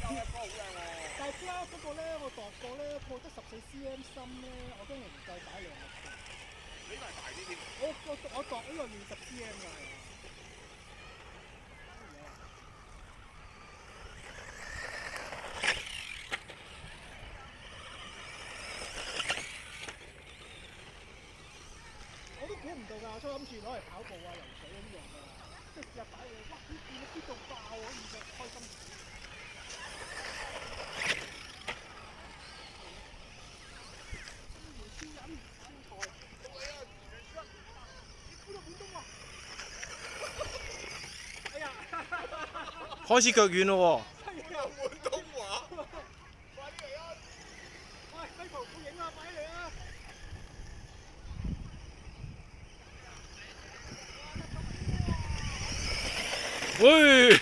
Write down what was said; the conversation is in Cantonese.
但係 Plus 嗰個咧，我度過咧，佢得14cm 深咧，我驚唔夠擺2個。你咪大啲添。我度呢個20cm 㗎係啊。我都估唔到㗎，我初諗住攞嚟跑步啊、游水嗰啲用㗎，即係日擺嚟，哇！呢度爆啊，而家開心。超人超台，你估到廣東話？哎呀！開始腳軟咯估到廣東話。快啲嚟啊！喂，雞頭要影啊，快啲嚟啊！喎！喂！